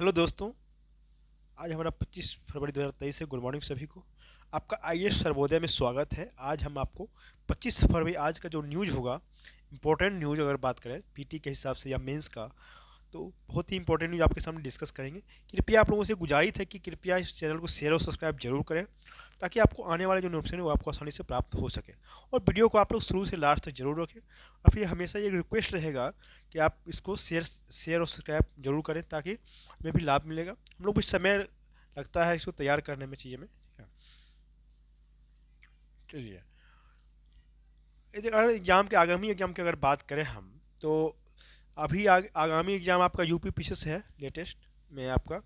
Hello दोस्तों। आज हमारा 25 फरवरी 2023 है। गुड मॉर्निंग सभी को। आपका आईएएस सर्वोदय में स्वागत है। आज हम आपको 25 फरवरी आज का जो न्यूज़ होगा, इंपॉर्टेंट न्यूज़ अगर बात करें पीटी के हिसाब से या मेंस का, तो बहुत ही इंपॉर्टेंट न्यूज़ आपके सामने डिस्कस करेंगे। कृपया आप लोगों से गुजारिश है कि कृपया इस चैनल को शेयर और सब्सक्राइब जरूर करें, ताकि आपको आने वाले जो नोटिफिकेशन है वो आपको आसानी से प्राप्त हो सके। और वीडियो को आप लोग शुरू से लास्ट तक जरूर रखें। और फिर हमेशा ये रिक्वेस्ट रहेगा कि आप इसको शेयर और सब्सक्राइब जरूर करें, ताकि हमें भी लाभ मिलेगा। हम लोग कुछ समय लगता है इसको तैयार करने में, चीज़ें में। चलिए, अगर एग्ज़ाम के आगामी एग्ज़ाम की अगर बात करें हम, तो अभी आगामी एग्ज़ाम आपका यूपी पीछे से है लेटेस्ट में आपका।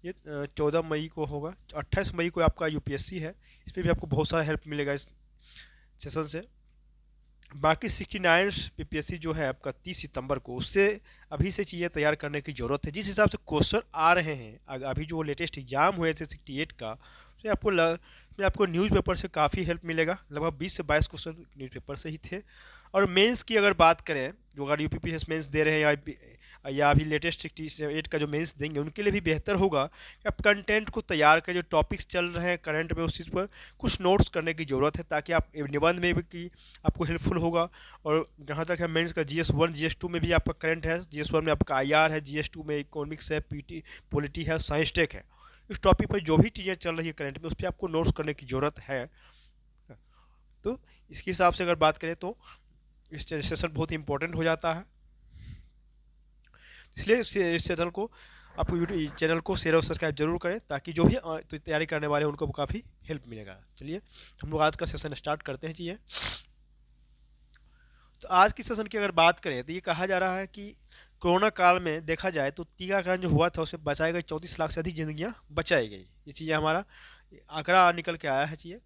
ये 14 मई को होगा। 28 मई को आपका यूपीएससी है। इस पर भी आपको बहुत सारा हेल्प मिलेगा इस सेशन से। बाकी 69 पीपीएससी जो है आपका 30 सितंबर को, उससे अभी से चीज़ें तैयार करने की ज़रूरत है। जिस हिसाब से क्वेश्चन आ रहे हैं, अभी जो लेटेस्ट एग्जाम हुए थे 68 का, उसमें आपको न्यूज़पेपर से काफ़ी हेल्प मिलेगा। लगभग 20 से 22 क्वेश्चन न्यूज़पेपर से ही थे। और मेंस की अगर बात करें, जो अगर यूपीपीएस मेंस दे रहे हैं या अभी लेटेस्ट 68 का जो मेंस देंगे, उनके लिए भी बेहतर होगा कि आप कंटेंट को तैयार करें। जो टॉपिक्स चल रहे हैं करंट में, उस चीज़ पर कुछ नोट्स करने की ज़रूरत है, ताकि आप निबंध में भी की आपको हेल्पफुल होगा। और जहाँ तक है मेंस का GS1 GS2 में भी आपका करंट है। GS1 में आपका IR है, GS2 में इकोनॉमिक्स है, पीटी पॉलिटी है, साइंस टेक है। इस टॉपिक पर जो भी चीज़ें चल रही है करंट में, उस पर आपको नोट्स करने की ज़रूरत है। तो इसके हिसाब से अगर बात करें तो इस सेशन बहुत ही इंपॉर्टेंट हो जाता है। इसलिए इस चैनल को आप यूट्यूब चैनल को शेयर और सब्सक्राइब जरूर करें, ताकि जो भी तो तैयारी करने वाले हैं उनको काफ़ी हेल्प मिलेगा। चलिए, हम लोग आज का सेशन स्टार्ट करते हैं। चीज़ें तो आज की सेशन की अगर बात करें, तो ये कहा जा रहा है कि कोरोना काल में देखा जाए तो टीकाकरण जो हुआ था, उससे बचाई गई 34 लाख से अधिक जिंदगियां बचाई गई। ये चीज़ें हमारा आंकड़ा निकल के आया है। चीज़ें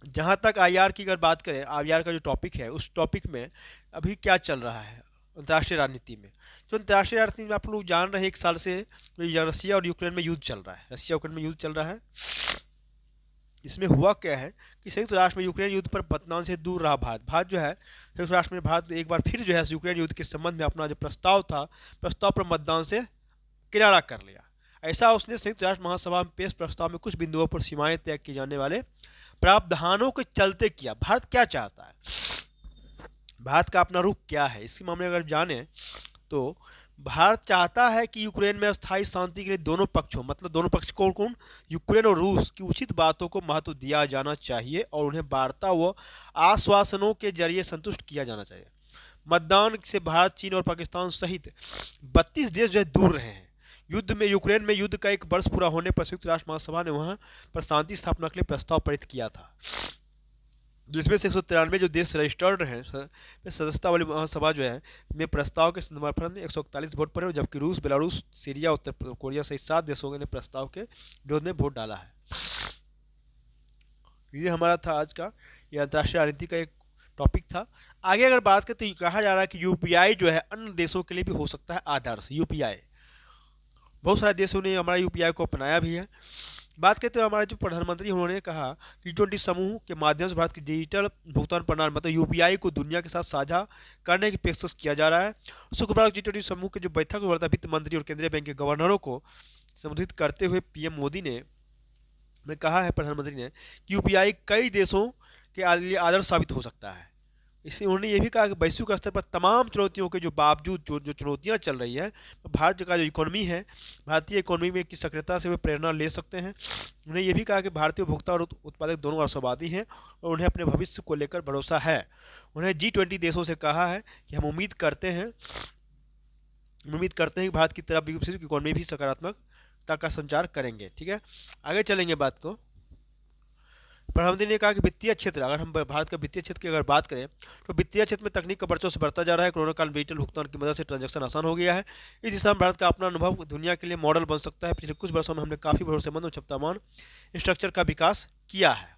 जहाँ तक IR की अगर बात करें, IR का जो टॉपिक है, उस टॉपिक में अभी क्या चल रहा है अंतर्राष्ट्रीय राजनीति में। तो अंतर्राष्ट्रीय राजनीति में आप लोग जान रहे हैं, 1 साल से जो रसिया और यूक्रेन में युद्ध चल रहा है। रसिया यूक्रेन में युद्ध चल रहा है। इसमें हुआ क्या है कि संयुक्त राष्ट्र में यूक्रेन युद्ध पर मतदान से दूर रहा भारत जो है, संयुक्त राष्ट्र में भारत एक बार फिर जो है यूक्रेन युद्ध के संबंध में अपना जो प्रस्ताव था, प्रस्ताव पर मतदान से किनारा कर लिया। ऐसा उसने संयुक्त राष्ट्र महासभा में पेश प्रस्ताव में कुछ बिंदुओं पर सीमाएं तय किए जाने वाले प्रावधानों के चलते किया। भारत क्या चाहता है, भारत का अपना रुख क्या है, इसी मामले में अगर जाने तो भारत चाहता है कि यूक्रेन में अस्थायी शांति के लिए दोनों पक्षों, मतलब दोनों पक्ष कौन कौन, यूक्रेन और रूस की उचित बातों को महत्व दिया जाना चाहिए और उन्हें वार्ता व आश्वासनों के जरिए संतुष्ट किया जाना चाहिए। मतदान से भारत, चीन और पाकिस्तान सहित 32 देश जो है दूर रहे हैं। युद्ध में यूक्रेन में युद्ध का 1 वर्ष पूरा होने पर संयुक्त राष्ट्र महासभा ने वहां पर शांति स्थापना के लिए प्रस्ताव पारित किया था, जिसमें से 193 जो देश रजिस्टर्ड हैं सदस्यता वाली महासभा जो है में प्रस्ताव के समर्थन में 141 वोट पड़े, जबकि रूस, बेलारूस, सीरिया, उत्तर कोरिया सहित 7 देशों ने प्रस्ताव के विरोध में वोट डाला है। ये हमारा था आज का, ये अंतर्राष्ट्रीय राजनीति का एक टॉपिक था। आगे अगर बात करें तो कहा जा रहा है कि यूपीआई जो है अन्य देशों के लिए भी हो सकता है आदर्श। यूपीआई बहुत सारे देशों ने हमारा यूपीआई को अपनाया भी है। बात करते हुए हमारे जो प्रधानमंत्री, उन्होंने कहा G20 समूह के माध्यम से भारत की डिजिटल भुगतान प्रणाली मतलब यूपीआई को दुनिया के साथ साझा करने की पेशकश किया जा रहा है। शुक्रवार को G20 समूह के जो बैठक हुआ था, वित्त मंत्री और केंद्रीय बैंक के गवर्नरों को संबोधित करते हुए पीएम मोदी ने कहा है, प्रधानमंत्री ने, कि यूपीआई कई देशों के लिए आदर्श साबित हो सकता है। इसलिए उन्होंने ये भी कहा कि वैश्विक स्तर पर तमाम चुनौतियों के जो बावजूद जो चुनौतियां चल रही है, भारत का जो इकोनॉमी है, भारतीय इकोनॉमी में की सक्रियता से वे प्रेरणा ले सकते हैं। उन्होंने ये भी कहा कि भारतीय उपभोक्ता और उत्पादक दोनों आशावादी हैं और उन्हें अपने भविष्य को लेकर भरोसा है। उन्हें G20 देशों से कहा है कि हम उम्मीद करते हैं कि भारत की तरफ विकसित इकोनॉमी भी सकारात्मकता का संचार करेंगे। ठीक है, आगे चलेंगे बात को। प्रधानमंत्री ने कहा कि वित्तीय क्षेत्र, अगर हम भारत का वित्तीय क्षेत्र की अगर बात करें, तो वित्तीय क्षेत्र में तकनीक का वर्चस्व बढ़ता जा रहा है। कोरोना काल में डिजिटल भुगतान की मदद से ट्रांजैक्शन आसान हो गया है। इस दिशा में भारत का अपना अनुभव दुनिया के लिए मॉडल बन सकता है। पिछले कुछ वर्षों में हमने काफी भरोसेमंद और क्षमतावान स्ट्रक्चर का विकास किया है।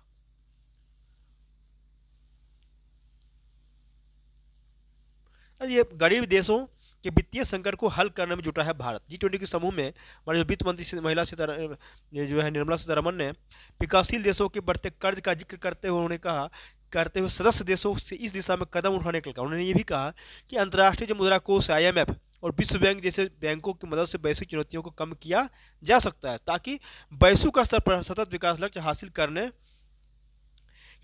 ये गरीब देशों के वित्तीय संकट को हल करने में जुटा है भारत। G20 के समूह में हमारे जो वित्त मंत्री जो है निर्मला सीतारमण ने विकासशील देशों के बढ़ते कर्ज का जिक्र करते हुए सदस्य देशों से इस दिशा में कदम उठाने के लिए कहा। उन्होंने ये भी कहा कि अंतर्राष्ट्रीय जो मुद्रा कोष IMF और विश्व बैंक जैसे बैंकों की मदद से वैश्विक चुनौतियों को कम किया जा सकता है, ताकि वैश्विक स्तर पर सतत विकास लक्ष्य हासिल करने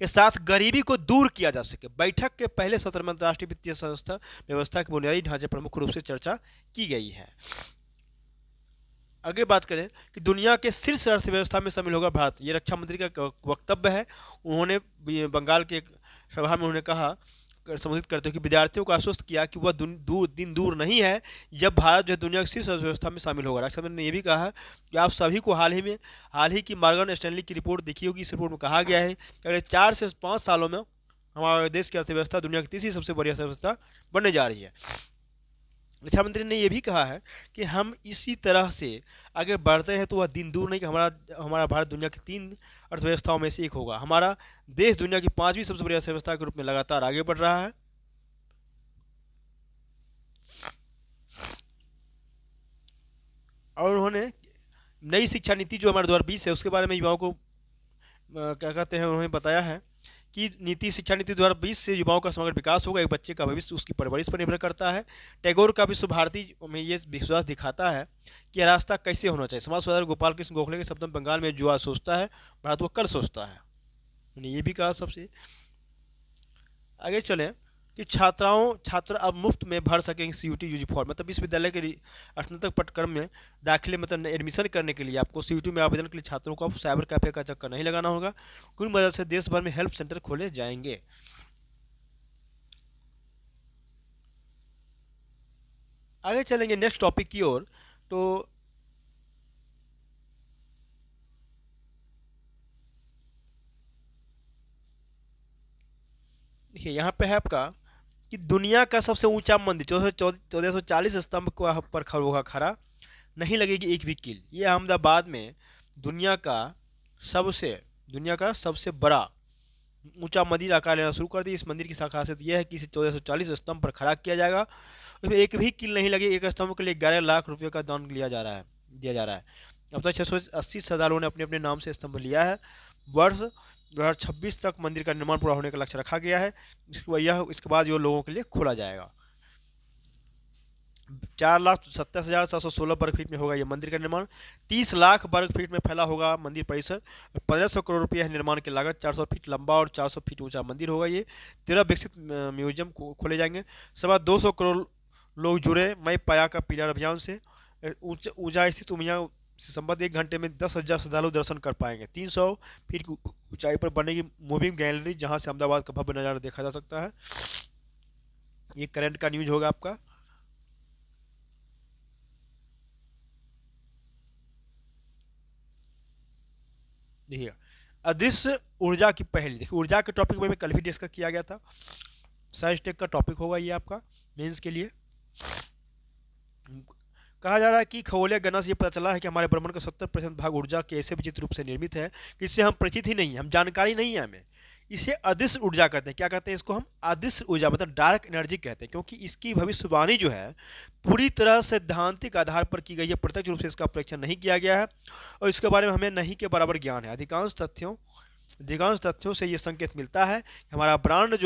के साथ गरीबी को दूर किया जा सके। बैठक के पहले सत्र में अंतर्राष्ट्रीय वित्तीय संस्था व्यवस्था के बुनियादी ढांचे प्रमुख रूप से चर्चा की गई है। आगे बात करें कि दुनिया के शीर्ष अर्थव्यवस्था में शामिल होगा भारत, ये रक्षा मंत्री का वक्तव्य है। उन्होंने बंगाल के एक सभा में उन्होंने कहा, संबोधित करते हुए कि विद्यार्थियों को आश्वस्त किया कि वह दिन दूर नहीं है जब भारत जो है दुनिया की शीर्ष अर्थव्यवस्था में शामिल होगा। रक्षा मंत्री ने यह भी कहा कि आप सभी को हाल ही की मॉर्गन स्टैनली की रिपोर्ट देखी होगी। इस रिपोर्ट में कहा गया है कि अगले 4 से 5 सालों में हमारे देश की अर्थव्यवस्था दुनिया की तीसरी सबसे बड़ी अर्थव्यवस्था बनने जा रही है। रक्षा मंत्री ने यह भी कहा है कि हम इसी तरह से आगे बढ़ते हैं तो वह दिन दूर नहीं कि हमारा भारत दुनिया की 3 अर्थव्यवस्थाओं में से एक होगा। हमारा देश दुनिया की 5वीं सबसे बड़ी अर्थव्यवस्था के रूप में लगातार आगे बढ़ रहा है। और उन्होंने नई शिक्षा नीति जो हमारे 2020 है उसके बारे में युवाओं को क्या कहते हैं, उन्होंने बताया है कि शिक्षा नीति 2020 से युवाओं का समग्र विकास होगा। एक बच्चे का भविष्य उसकी परवरिश पर निर्भर करता है। टैगोर का विश्व भारती में ये विश्वास दिखाता है कि यह रास्ता कैसे होना चाहिए। समाज सुधारक गोपाल कृष्ण गोखले के शब्द में बंगाल में जो आज सोचता है भारत वो कल सोचता है, उन्होंने ये भी कहा। सबसे आगे चलें कि छात्र अब मुफ्त में भर सकेंगे CUT UG फॉर्म, मतलब विश्वविद्यालय के स्नातक पाठ्यक्रम में दाखिले मतलब एडमिशन करने के लिए आपको CUT में आवेदन के लिए छात्रों को अब साइबर कैफे का चक्कर नहीं लगाना होगा। कुल मदद से देश भर में हेल्प सेंटर खोले जाएंगे। आगे चलेंगे नेक्स्ट टॉपिक की ओर। तो देखिए यहाँ पे है आपका कि दुनिया का सबसे ऊंचा मंदिर 1440 स्तंभ पर होगा खड़ा, नहीं लगेगी एक भी कील। ये अहमदाबाद में दुनिया का सबसे बड़ा ऊंचा मंदिर आकार लेना शुरू कर दी। इस मंदिर की खासियत यह है कि इसे 1440 स्तंभ पर खड़ा किया जाएगा, उसमें एक भी कील नहीं लगे। एक स्तंभ के लिए 11 लाख रुपये का दान दिया जा रहा है। अब तक 680 श्रद्धालुओं ने अपने अपने नाम से स्तंभ लिया है। वर्ष 2026 तक मंदिर का निर्माण पूरा होने का लक्ष्य रखा गया है। इसके बाद ये लोगों के लिए खोला जाएगा। 4,70,716 वर्ग फीट में होगा ये मंदिर का निर्माण। 30 लाख वर्ग फीट में फैला होगा मंदिर परिसर। 1,500 करोड़ रुपये है निर्माण की लागत। 400 फीट लंबा और 400 फीट ऊंचा मंदिर होगा ये। 13 विकसित म्यूजियम खोले जाएंगे। सवा 200 करोड़ लोग जुड़े मैं पाया का पिलर अभियान से। ऊंचा स्थित उमिया से संबंध 1 घंटे में 10,000 श्रद्धालु दर्शन कर पाएंगे। 300 फीट की ऊंचाई पर बनेगी मूविंग गैलरी, जहां से अहमदाबाद का भव्य नज़ारा देखा जा सकता है। ये करंट का न्यूज होगा आपका। देखिए अदृश्य ऊर्जा की पहल, देखिए ऊर्जा के टॉपिक में कल भी डिस्कस किया गया था। साइंस टेक का टॉपिक होगा ये आपका मेंस के लिए। कहा जा रहा है कि खगोलीय गणना से ये पता चला है कि हमारे ब्रह्मांड का 70% भाग ऊर्जा के ऐसे विचित्र रूप से निर्मित है कि इससे हम परिचित ही नहीं है, हम जानकारी नहीं है हमें। इसे अदृश्य ऊर्जा कहते हैं। क्या कहते हैं इसको? हम अदृश्य ऊर्जा मतलब डार्क एनर्जी कहते हैं, क्योंकि इसकी भविष्यवाणी जो है पूरी तरह सैद्धांतिक आधार पर की गई है। प्रत्यक्ष रूप से इसका परीक्षण नहीं किया गया है और इसके बारे में हमें नहीं के बराबर ज्ञान है। अधिकांश तथ्यों से ये संकेत मिलता है कि हमारा ब्रह्मांड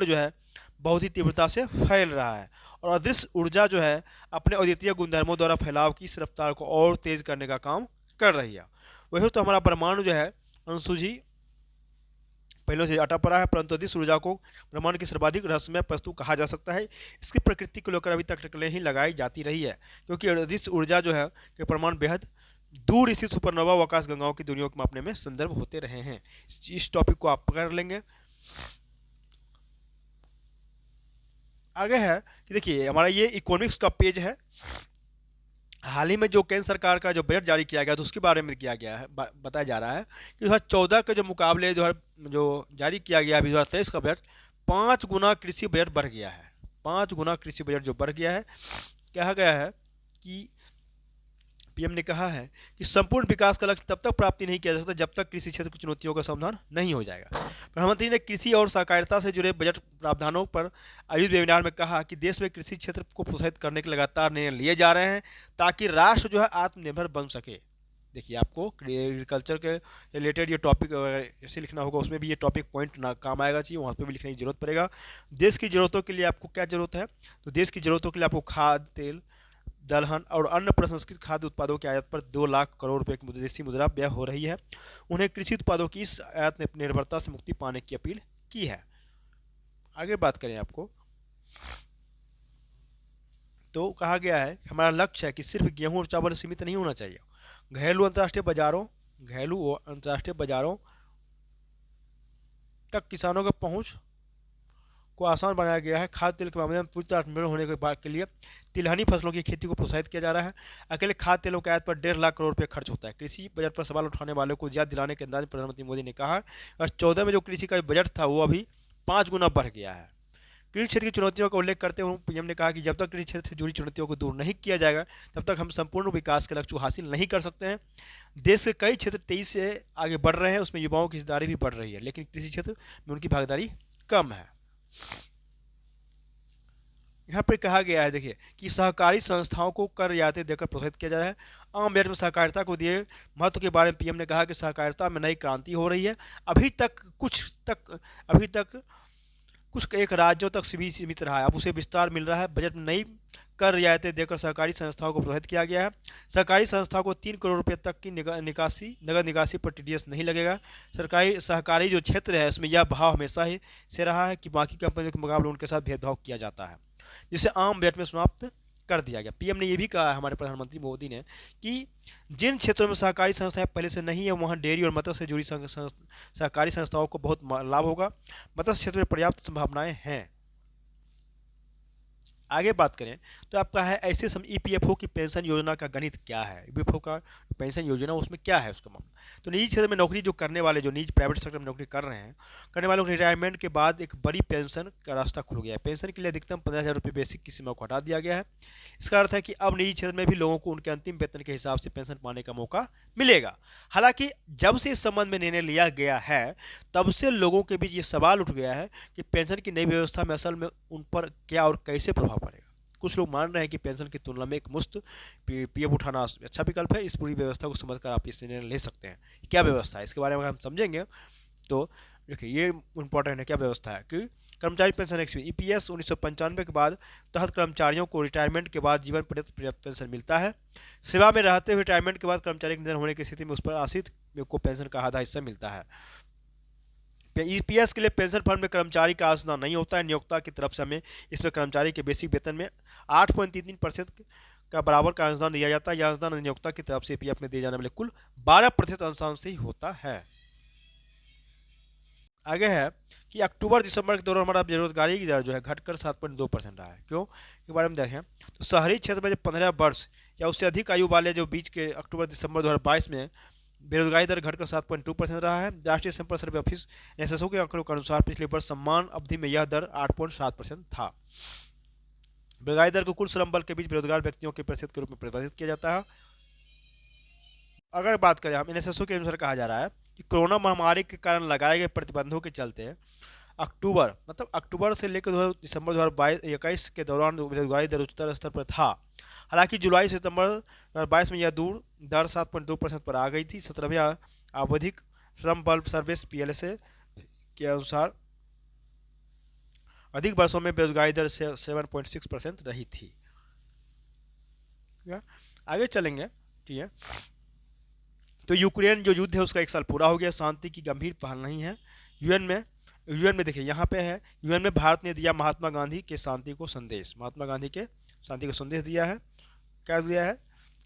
जो है बहुत ही तीव्रता से फैल रहा है और अदृश्य ऊर्जा जो है अपने अद्वितीय गुणधर्मों द्वारा फैलाव की इस रफ्तार को और तेज करने का काम कर रही है। वैसे तो हमारा ब्रह्मांड जो है अनुसूची पहले से अटा पड़ा है, परंतु अदृश्य ऊर्जा को ब्रह्मांड की सर्वाधिक रहस्यमय वस्तु कहा जा सकता है। इसकी प्रकृति को लेकर अभी तक टकलें ही लगाई जाती रही है, क्योंकि अदृश्य ऊर्जा जो है के परमाणु बेहद दूर स्थित सुपरनोवा व आकाश गंगाओं की दूरियों को मापने में संदर्भ होते रहे हैं। इस टॉपिक को आप पकड़ लेंगे। आगे है कि देखिए हमारा ये इकोनॉमिक्स का पेज है। हाल ही में जो केंद्र सरकार का जो बजट जारी किया गया तो उसके बारे में किया गया है, बताया जा रहा है कि 2014 के जो मुकाबले जो जारी किया गया अभी 2023 का बजट 5 गुना कृषि बजट बढ़ गया है। 5 गुना कृषि बजट जो बढ़ गया है। कहा गया है कि पीएम ने कहा है कि संपूर्ण विकास का लक्ष्य तब तक प्राप्ति नहीं किया जा सकता जब तक कृषि क्षेत्र की चुनौतियों का समाधान नहीं हो जाएगा। प्रधानमंत्री ने कृषि और सहकारिता से जुड़े बजट प्रावधानों पर आयोजित वेबिनार में कहा कि देश में कृषि क्षेत्र को प्रोत्साहित करने के लगातार निर्णय लिए जा रहे हैं ताकि राष्ट्र जो है आत्मनिर्भर बन सके। देखिए आपको एग्रीकल्चर के रिलेटेड ये टॉपिक ऐसे लिखना होगा, उसमें भी ये टॉपिक पॉइंट ना काम आएगा, चाहिए वहाँ पे भी लिखने की जरूरत पड़ेगा। देश की ज़रूरतों के लिए आपको क्या ज़रूरत है, तो देश की ज़रूरतों के लिए आपको खाद, तेल, दलहन और अन्य प्रसंस्कृत खाद्य उत्पादों की आयात पर 2 लाख करोड़ रुपए की विदेशी मुद्रा व्यय हो रही है। उन्हें कृषि उत्पादों की इस आयात निर्भरता से मुक्ति पाने की अपील की है। आगे बात करें आपको, तो कहा गया है हमारा लक्ष्य है कि सिर्फ गेहूं और चावल सीमित नहीं होना चाहिए। घरेलू और अंतर्राष्ट्रीय बाजारों तक किसानों की पहुंच को आसान बनाया गया है। खाद्य तेल के मामले में पूरी तरह आत्मनिर्भर होने के बाद के लिए तिलहनी फसलों की खेती को प्रोत्साहित किया जा रहा है। अकेले खाद्य तेलों की आयात पर 1.5 लाख करोड़ रुपए खर्च होता है। कृषि बजट पर सवाल उठाने वालों को याद दिलाने के अंदाज में प्रधानमंत्री मोदी ने कहा, 2014 में जो कृषि का बजट था वो अभी 5 गुना बढ़ गया है। कृषि क्षेत्र की चुनौतियों का उल्लेख करते हुए पीएम ने कहा कि जब तक कृषि क्षेत्र से जुड़ी चुनौतियों को दूर नहीं किया जाएगा, तब तक हम संपूर्ण विकास के लक्ष्य को हासिल नहीं कर सकते हैं। देश के कई क्षेत्र तेजी से आगे बढ़ रहे हैं, उसमें युवाओं की हिस्सेदारी भी बढ़ रही है, लेकिन कृषि क्षेत्र में उनकी भागीदारी कम है। यहाँ पे कहा गया है देखिए कि सहकारी संस्थाओं को कर रियायतें देकर प्रोत्साहित किया जा रहा है। आम बजट में सहकारिता को दिए महत्व के बारे में पीएम ने कहा कि सहकारिता में नई क्रांति हो रही है। अभी तक अभी तक कुछ एक राज्यों तक सीमित रहा है, अब उसे विस्तार मिल रहा है। बजट में नई कर रियायतें देकर सहकारी संस्थाओं को प्रोत्साहित किया गया है। सहकारी संस्थाओं को 3 करोड़ रुपए तक की नगद निकासी पर टीडीएस नहीं लगेगा। सरकारी सहकारी जो क्षेत्र है उसमें यह भाव हमेशा ही से रहा है कि बाकी कंपनियों के मुकाबले उनके साथ भेदभाव किया जाता है, जिसे आम बजट में समाप्त कर दिया गया। पीएम ने यह भी कहा है हमारे प्रधानमंत्री मोदी ने कि जिन क्षेत्रों में सहकारी संस्थाएं पहले से नहीं है वहां डेयरी और मत्स्य से जुड़ी सहकारी संस्थाओं को बहुत लाभ होगा। मत्स्य क्षेत्र में पर्याप्त संभावनाएं हैं। आगे बात करें तो आपका है ऐसे ईपीएफओ की पेंशन योजना का गणित क्या है। ईपीएफओ का पेंशन योजना उसमें क्या है उसका मामला, तो निजी क्षेत्र में नौकरी जो करने वाले, जो निजी प्राइवेट सेक्टर में नौकरी कर रहे हैं, करने वालों को रिटायरमेंट के बाद एक बड़ी पेंशन का रास्ता खुल गया है। पेंशन के लिए अधिकतम 15,000 रुपये बेसिक की सीमा को हटा दिया गया है। इसका अर्थ है कि अब निजी क्षेत्र में भी लोगों को उनके अंतिम वेतन के हिसाब से पेंशन पाने का मौका मिलेगा। हालांकि जब से इस संबंध में निर्णय लिया गया है तब से लोगों के बीच ये सवाल उठ गया है कि पेंशन की नई व्यवस्था में असल में उन पर क्या और कैसे प्रभाव पड़ेगा। कुछ लोग मान रहे हैं कि पेंशन की तुलना में एक मुश्त पीएफ उठाना अच्छा विकल्प है। इस पूरी व्यवस्था को समझकर आप इस निर्णय ले सकते हैं। क्या व्यवस्था है इसके बारे में अगर हम समझेंगे तो देखिए ये इंपॉर्टेंट है। क्या व्यवस्था है कि कर्मचारी पेंशन स्कीम ईपीएस 1995 के बाद तहत कर्मचारियों को रिटायरमेंट के बाद जीवन पर्यंत पेंशन मिलता है। सेवा में रहते हुए रिटायरमेंट के बाद कर्मचारी के निधन होने की स्थिति में उस पर आश्रित को पेंशन का आधा हिस्सा मिलता है। ईपीएस के लिए पेंशन फंड में कर्मचारी का आसना नहीं होता है। नियोक्ता की तरफ से हमें इसमें कर्मचारी के बेसिक वेतन में 8.33% का बराबर का अंशदान दिया जाता है। यह अंशदान नियोक्ता की तरफ से ईपीएफ में दिए जाने वाले कुल 12% अंशदान से ही होता है। आगे है कि अक्टूबर दिसंबर के दौरान हमारा बेरोजगारी की दर जो है घटकर 7.2% रहा है। क्यों के बारे में देखें तो शहरी क्षेत्र में जो 15 वर्ष या उससे अधिक आयु वाले जो बीच के अक्टूबर दिसंबर 2022 में बेरोजगारी दर घटकर 7.2% रहा है। राष्ट्रीय संपर्क सर्वे ऑफिस एसएसओ के आंकड़ों के अनुसार पिछले वर्ष समान अवधि में यह दर 8.7% था। बेरोजगारी दर को कुल श्रम बल के बीच बेरोजगार व्यक्तियों के प्रतिशत के रूप में परिभाषित किया जाता है। अगर बात करें हम एनएसएसओ के अनुसार कहा जा रहा है कि कोरोना महामारी के कारण लगाए गए प्रतिबंधों के चलते अक्टूबर से लेकर दिसंबर 2021 के दौरान बेरोजगारी दर उच्चतर स्तर पर था। हालांकि जुलाई सितंबर 2022 में यह दर 7.2% पर आ गई थी। 17वें आवधिक श्रम बल सर्विस पीएलएसए के अनुसार अधिक वर्षों में बेरोजगारी दर 7.6% रही थी। आगे चलेंगे ठीक है। तो यूक्रेन जो युद्ध है उसका 1 साल पूरा हो गया। शांति की गंभीर पहल नहीं है। यूएन में देखिए यहाँ पे है, यूएन में भारत ने दिया महात्मा गांधी के शांति को संदेश दिया है। क्या दिया है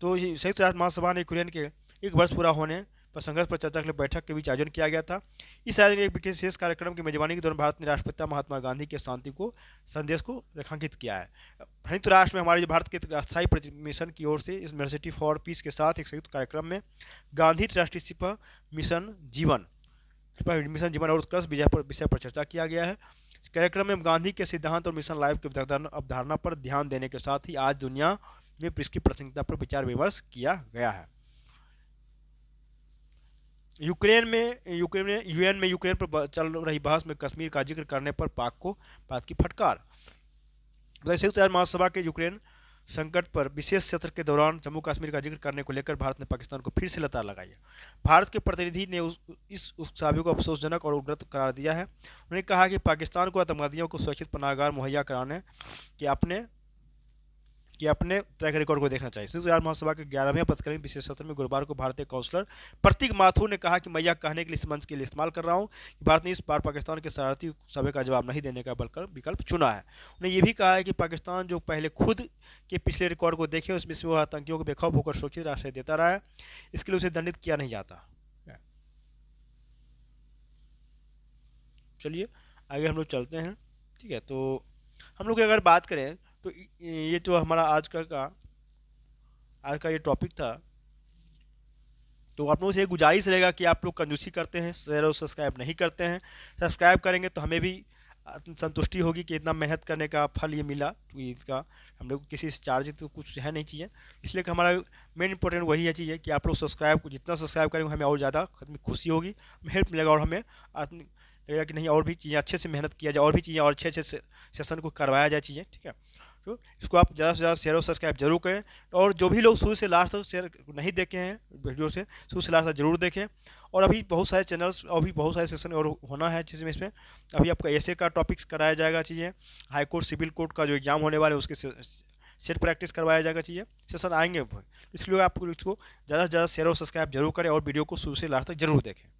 तो संयुक्त राष्ट्र महासभा ने यूक्रेन के 1 वर्ष पूरा होने पर संघर्ष पर चर्चा के लिए बैठक के बीच आयोजन किया गया था। इस आयोजन के एक विशेष कार्यक्रम की मेजबानी के दौरान भारत ने राष्ट्रपिता महात्मा गांधी के शांति को संदेश को रेखांकित किया है। संयुक्त राष्ट्र में हमारे जो भारत के अस्थायी मिशन की ओर से इस यूनिवर्सिटी फॉर पीस के साथ एक संयुक्त कार्यक्रम में गांधी राष्ट्रीय सिपह मिशन जीवन और उत्कर्ष विषय पर चर्चा किया गया है। इस कार्यक्रम में गांधी के सिद्धांत और मिशन लाइफ की अवधारणा पर ध्यान देने के साथ ही आज दुनिया में इसकी प्रासंगिकता पर विचार विमर्श किया गया है। यूएन में यूक्रेन पर चल रही बहस में कश्मीर का जिक्र करने पर पाक की फटकार। संयुक्त राष्ट्र महासभा के यूक्रेन संकट पर विशेष सत्र के दौरान जम्मू कश्मीर का जिक्र करने को लेकर भारत ने पाकिस्तान को फिर से लताड़ लगाई है। भारत के प्रतिनिधि ने इस उकसावे को अफसोसजनक और उग्र करार दिया है। उन्होंने कहा कि पाकिस्तान को आतंकवादियों को सुरक्षित पनाहगाह मुहैया कराने के अपने ट्रैक रिकॉर्ड को देखना चाहिए। संयुक्त राष्ट्र महासभा के 11वें पथकर्मी विशेष सत्र में गुरुवार को भारतीय काउंसलर प्रतीक माथुर ने कहा कि मैं यह कहने के लिए इस मंच के लिए इस्तेमाल कर रहा हूं कि भारत ने इस बार पाकिस्तान के शरारती सभ्य का जवाब नहीं देने का विकल्प चुना है। उन्होंने ये भी कहा है कि पाकिस्तान जो पहले खुद के पिछले रिकॉर्ड को देखे उसमें से वह आतंकियों को बेखौफ होकर सुरक्षित आश्रय देता रहा है, इसके लिए उसे दंडित किया नहीं जाता। चलिए आगे हम लोग चलते हैं। ठीक है, तो हम लोग की अगर बात करें तो ये जो हमारा आज का ये टॉपिक था, तो आप लोगों से एक गुजारिश रहेगा कि आप लोग कंजूसी करते हैं, शेयर और सब्सक्राइब नहीं करते हैं। सब्सक्राइब करेंगे तो हमें भी संतुष्टि होगी कि इतना मेहनत करने का फल ये मिला। तो इसका हम लोग किसी से चार्ज तो कुछ है नहीं चाहिए, इसलिए कि हमारा मेन इंपॉर्टेंट वही है चीज़ है कि आप लोग जितना सब्सक्राइब करेंगे हमें और ज़्यादा खुशी होगी, हेल्प मिलेगा और हमें लगेगा कि नहीं और भी चीज़ें अच्छे से मेहनत किया जाए और भी चीज़ें और अच्छे अच्छे सेशन को करवाया जाए चीज़ें। ठीक है, तो इसको आप ज़्यादा से ज़्यादा शेयर और सब्सक्राइब जरूर करें। और जो भी लोग शुरू से लास्ट तक शेयर नहीं देखे हैं वीडियो से, शुरू से लास्ट तक जरूर देखें। और अभी बहुत सारे चैनल्स और भी बहुत सारे सेशन और होना है जिसमें इसमें अभी आपका ऐसे का टॉपिक्स कराया जाएगा, चीज़ें हाई कोर्ट सिविल कोर्ट का जो एग्जाम होने वाले उसके सेट प्रैक्टिस करवाया जाएगा, चीज़ें सेशन आएंगे। इसलिए आप इसको ज़्यादा से ज़्यादा शेयर और सब्सक्राइब जरूर करें और वीडियो को शुरू से लास्ट तक जरूर देखें।